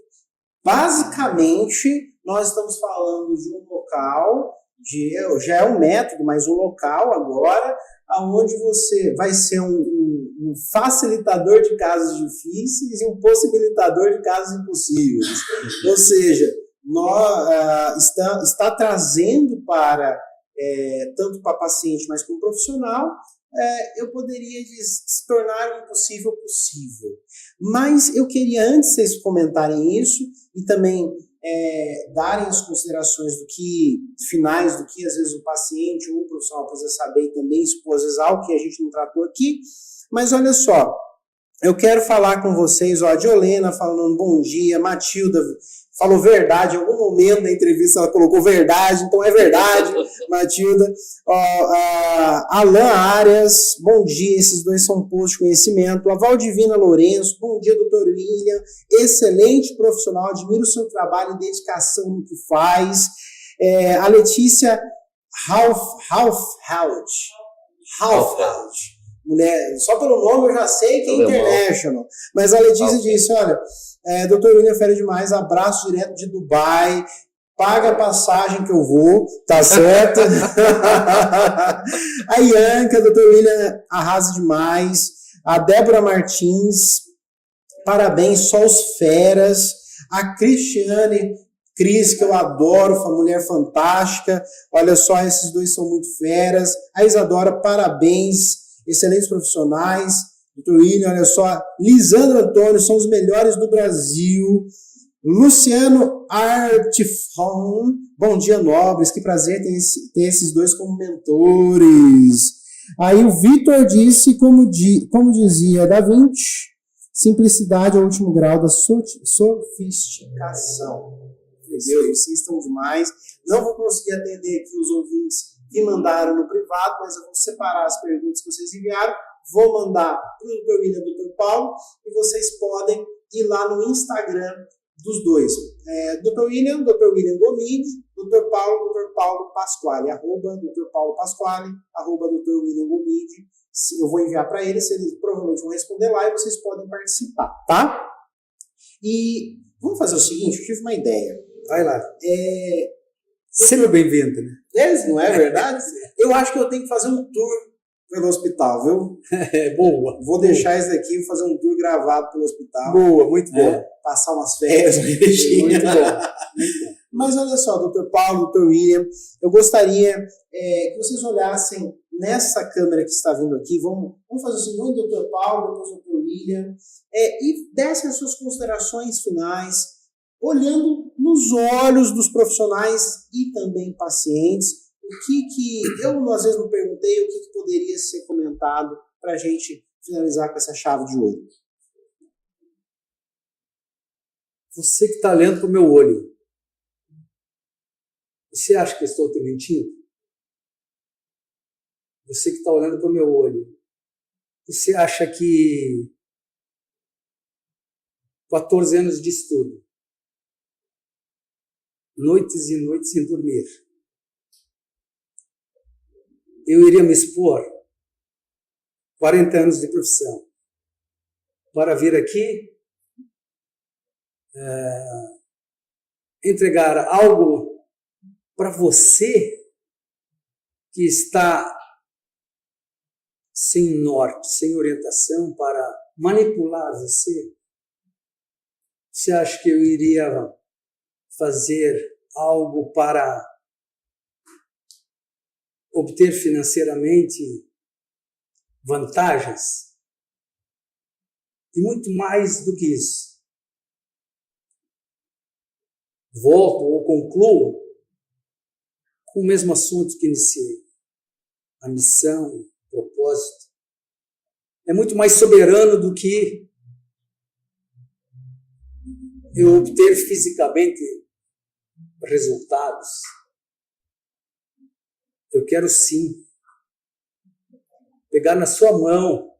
basicamente nós estamos falando de um local, já é um método, mas um local agora, onde você vai ser um facilitador de casos difíceis e um possibilitador de casos impossíveis. Ou seja, está trazendo para tanto para paciente, mas como profissional, eu poderia se tornar um possível. Mas eu queria, antes de vocês comentarem isso, e também darem as considerações finais do que às vezes o paciente ou o profissional precisa saber e também expor às vezes algo que a gente não tratou aqui. Mas olha só, eu quero falar com vocês, a Diolena falando bom dia, Matilda falou verdade, em algum momento da entrevista ela colocou verdade, então é verdade, Matilda. Alan Arias, bom dia, esses dois são postos de conhecimento. A Valdivina Lourenço, bom dia, doutor William, excelente profissional, admiro o seu trabalho e dedicação no que faz. A Letícia Halfhout, mulher, só pelo nome eu já sei que é international, mas a Letícia disse, olha, doutor William, fera demais, abraço direto de Dubai, paga a passagem que eu vou, tá certo? A Ianca, doutor William, arrasa demais. A Débora Martins, parabéns, só os feras. A Cristiane Cris, que eu adoro, uma mulher fantástica, olha só, esses dois são muito feras. A Isadora, parabéns, excelentes profissionais. Doutor William, olha só, Lisandro Antônio, são os melhores do Brasil. Luciano Artifon, bom dia, nobres, que prazer ter esses dois como mentores. Aí o Vitor disse, como dizia Da Vinci, simplicidade é o último grau da sofisticação. Entendeu? Vocês estão demais. Não vou conseguir atender aqui os ouvintes que mandaram no privado, mas eu vou separar as perguntas que vocês enviaram, vou mandar para o Dr. William e Dr. Paulo, e vocês podem ir lá no Instagram dos dois. Dr. William Gomide, Dr. Paulo Pasquale, Dr. Paulo Pasquale, Dr. William Gomide. Eu vou enviar para eles, eles provavelmente vão responder lá e vocês podem participar, tá? E vamos fazer o seguinte, eu tive uma ideia. Vai lá. Sempre bem-vindo, né? Não é verdade? Eu acho que eu tenho que fazer um tour pelo hospital, viu? Boa. Vou deixar isso daqui, vou fazer um tour gravado pelo hospital. Boa, muito bom. Passar umas férias. Muito bom. Mas olha só, Dr. Paulo, Dr. William, eu gostaria que vocês olhassem nessa câmera que está vindo aqui. Vamos fazer o seguinte, Dr. Paulo, depois o Dr. William, e dessem as suas considerações finais, olhando nos olhos dos profissionais e também pacientes, o que eu às vezes me perguntei, o que poderia ser comentado para a gente finalizar com essa chave de ouro. Você que está olhando para o meu olho, você acha que eu estou te mentindo? Você que está olhando para o meu olho, você acha que 14 anos de estudo, noites e noites sem dormir, eu iria me expor 40 anos de profissão para vir aqui entregar algo para você que está sem norte, sem orientação para manipular você? Você acha que eu iria fazer algo para obter financeiramente vantagens? E muito mais do que isso. Volto ou concluo com o mesmo assunto que iniciei. A missão, o propósito. É muito mais soberano do que eu obter fisicamente resultados. Eu quero sim pegar na sua mão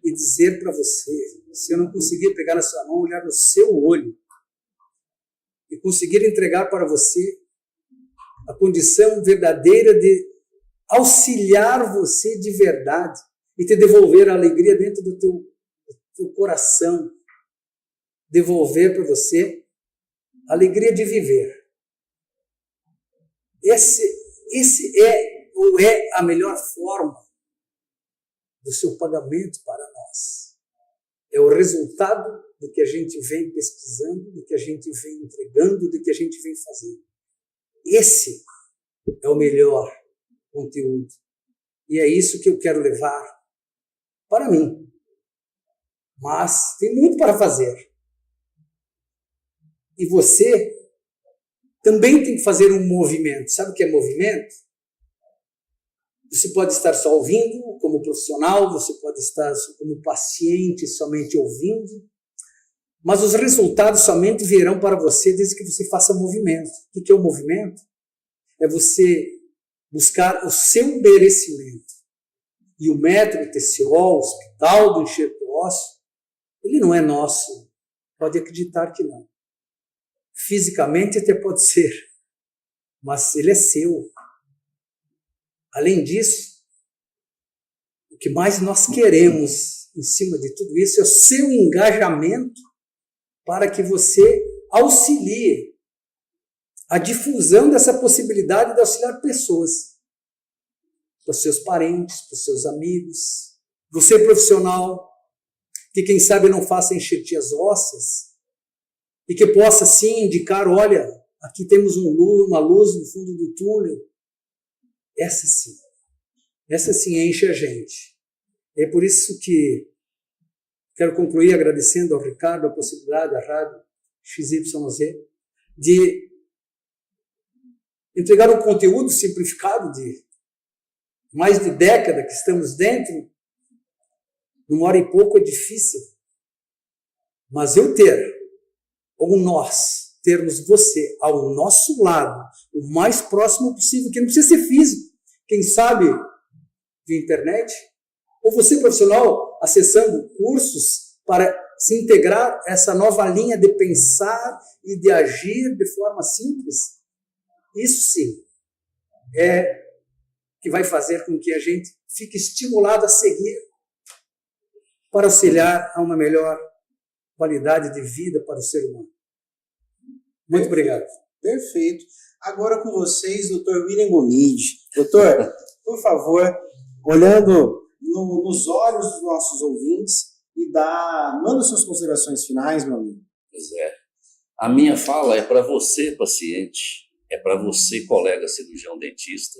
e dizer para você, se eu não conseguir pegar na sua mão, olhar no seu olho e conseguir entregar para você a condição verdadeira de auxiliar você de verdade e te devolver a alegria dentro do teu coração, devolver para você a alegria de viver. Esse é a melhor forma do seu pagamento para nós. É o resultado do que a gente vem pesquisando, do que a gente vem entregando, do que a gente vem fazendo. Esse é o melhor conteúdo. E é isso que eu quero levar para mim. Mas tem muito para fazer. E você também tem que fazer um movimento. Sabe o que é movimento? Você pode estar só ouvindo como profissional, você pode estar como paciente somente ouvindo, mas os resultados somente virão para você desde que você faça movimento. O que é o movimento? É você buscar o seu merecimento. E o método TCO, o Hospital do Enxerto Ósseo, ele não é nosso. Pode acreditar que não. Fisicamente até pode ser, mas ele é seu. Além disso, o que mais nós queremos em cima de tudo isso é o seu engajamento para que você auxilie a difusão dessa possibilidade de auxiliar pessoas, para os seus parentes, para os seus amigos, você profissional, que quem sabe não faça enxertias ósseas e que possa sim indicar, olha, aqui temos uma luz no fundo do túnel. Essa sim enche a gente. É por isso que quero concluir agradecendo ao Ricardo a possibilidade da Rádio XYZ de entregar um conteúdo simplificado de mais de década que estamos dentro. Numa hora e pouco é difícil. Mas ou nós termos você ao nosso lado, o mais próximo possível, que não precisa ser físico, quem sabe de internet, ou você profissional acessando cursos para se integrar a essa nova linha de pensar e de agir de forma simples. Isso sim é que vai fazer com que a gente fique estimulado a seguir para auxiliar a uma melhor qualidade de vida para o ser humano. Muito obrigado. Perfeito. Agora com vocês, Dr. William Gomide. Doutor, por favor, olhando nos olhos dos nossos ouvintes manda suas considerações finais, meu amigo. Pois é. A minha fala é para você, paciente, é para você, colega cirurgião dentista.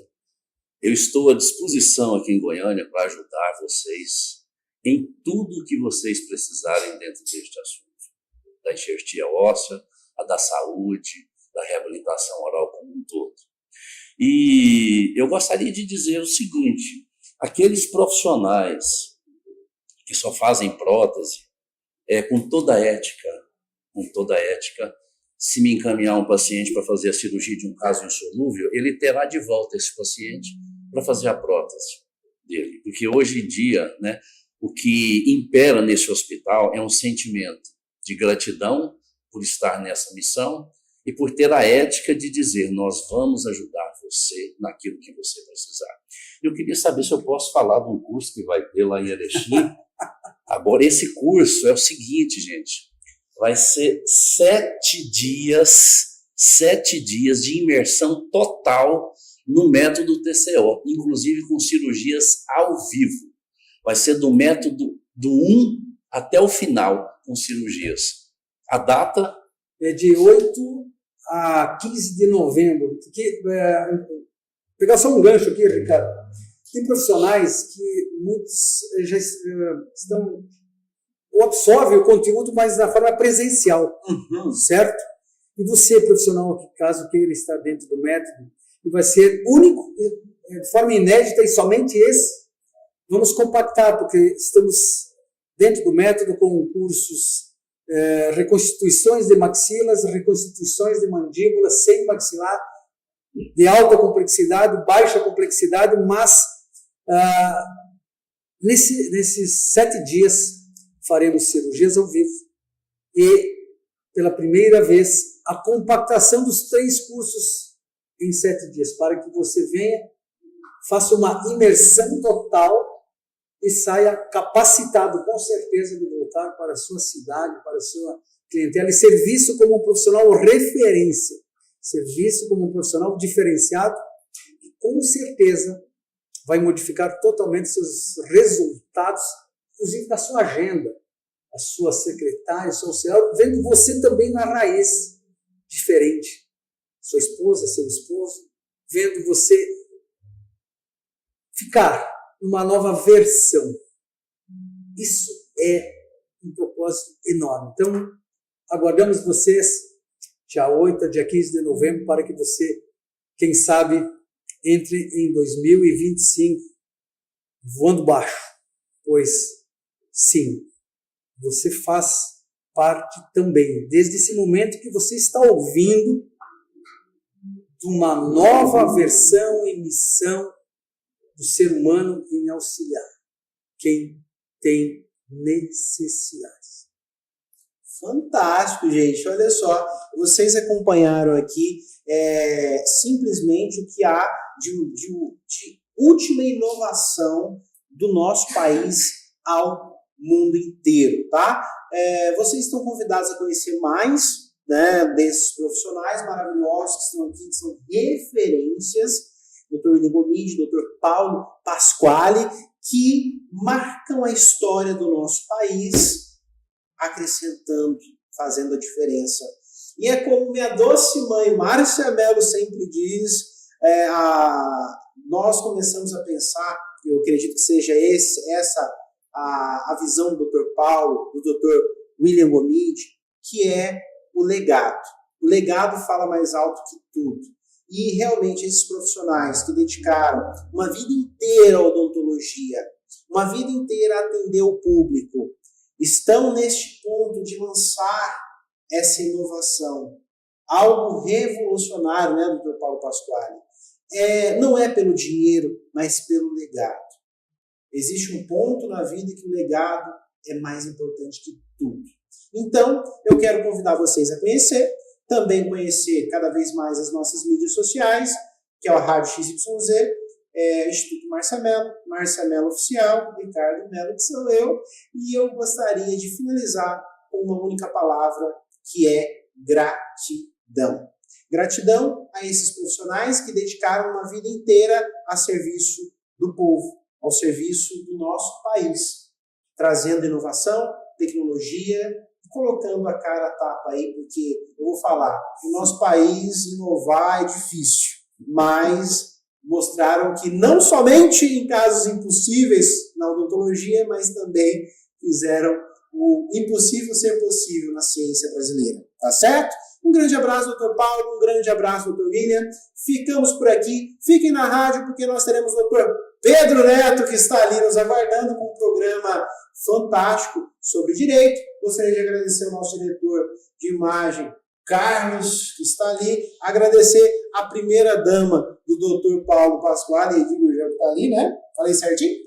Eu estou à disposição aqui em Goiânia para ajudar vocês em tudo que vocês precisarem dentro deste assunto. Da enxertia óssea, a da saúde, da reabilitação oral como um todo. E eu gostaria de dizer o seguinte, aqueles profissionais que só fazem prótese, com toda a ética, se me encaminhar um paciente para fazer a cirurgia de um caso insolúvel, ele terá de volta esse paciente para fazer a prótese dele. Porque hoje em dia, né, o que impera nesse hospital é um sentimento de gratidão por estar nessa missão e por ter a ética de dizer, nós vamos ajudar você naquilo que você precisar. Eu queria saber se eu posso falar de um curso que vai ter lá em Erechim. Agora, esse curso é o seguinte, gente, vai ser 7 dias de imersão total no método TCO, inclusive com cirurgias ao vivo. Vai ser do método do 1 até o final, com cirurgias. A data é de 8 a 15 de novembro. Pegar só um gancho aqui, Ricardo. Tem profissionais que muitos já estão ou absorvem o conteúdo, mas da forma presencial, certo? E você, profissional, que caso queira estar dentro do método, e vai ser único, de forma inédita e somente esse, vamos compactar, porque estamos dentro do método com cursos reconstituições de maxilas, reconstituições de mandíbulas, sem maxilar, de alta complexidade, baixa complexidade, mas nesses 7 dias faremos cirurgias ao vivo e, pela primeira vez, a compactação dos 3 cursos em 7 dias, para que você venha, faça uma imersão total e saia capacitado, com certeza, de voltar para a sua cidade, para a sua clientela e ser visto como um profissional referência, ser visto como um profissional diferenciado e, com certeza, vai modificar totalmente seus resultados, inclusive da sua agenda, a sua secretária, seu auxiliar, vendo você também na raiz, diferente. Sua esposa, seu esposo, vendo você ficar numa nova versão. Isso é um propósito enorme. Então, aguardamos vocês dia 8, dia 15 de novembro, para que você, quem sabe, entre em 2025 voando baixo. Pois, sim, você faz parte também, desde esse momento que você está ouvindo, de uma nova versão e missão do ser humano em auxiliar quem tem necessidades. Fantástico, gente. Olha só, vocês acompanharam aqui simplesmente o que há de última inovação do nosso país ao mundo inteiro, tá? Vocês estão convidados a conhecer mais, né, desses profissionais maravilhosos que estão aqui, que são referências, Dr. William Gomide, Dr. Paulo Pasquale, que marcam a história do nosso país, acrescentando, fazendo a diferença. E é como minha doce mãe Márcia Mello sempre diz, nós começamos a pensar, eu acredito que seja essa a visão do Dr. Paulo, do Dr. William Gomide, que é o legado. O legado fala mais alto que tudo. E realmente esses profissionais que dedicaram uma vida inteira à odontologia, uma vida inteira a atender o público, estão neste ponto de lançar essa inovação. Algo revolucionário, né, Dr. Paulo Pasquale? Não é pelo dinheiro, mas pelo legado. Existe um ponto na vida que o legado é mais importante que tudo. Então, eu quero convidar vocês a conhecer, também conhecer cada vez mais as nossas mídias sociais, que é a Rádio XYZ, Instituto Márcia Mello Oficial, Ricardo Mello, que sou eu, e eu gostaria de finalizar com uma única palavra, que é gratidão. Gratidão a esses profissionais que dedicaram uma vida inteira a serviço do povo, ao serviço do nosso país, trazendo inovação, tecnologia, colocando a cara a tapa aí, porque eu vou falar, no nosso país inovar é difícil, mas mostraram que não somente em casos impossíveis na odontologia, mas também fizeram o impossível ser possível na ciência brasileira, tá certo? Um grande abraço, Dr. Paulo, um grande abraço, Dr. William. Ficamos por aqui, fiquem na rádio, porque nós teremos o Dr. Pedro Neto, que está ali nos aguardando com um programa fantástico sobre direito. Gostaria de agradecer ao nosso diretor de imagem, Carlos, que está ali. Agradecer a primeira dama do Dr. Paulo Pasquale, Edgar já está ali, né? Falei certinho?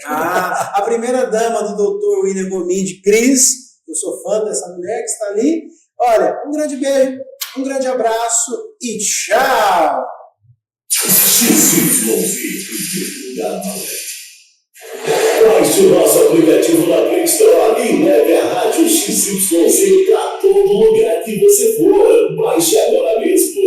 A primeira dama do Dr. William Gomide, Cris. Eu sou fã dessa mulher que está ali. Olha, um grande beijo, um grande abraço e tchau! Baixe o nosso aplicativo na Play Store e leve a Rádio XYZ para todo lugar que você for. Baixe agora mesmo.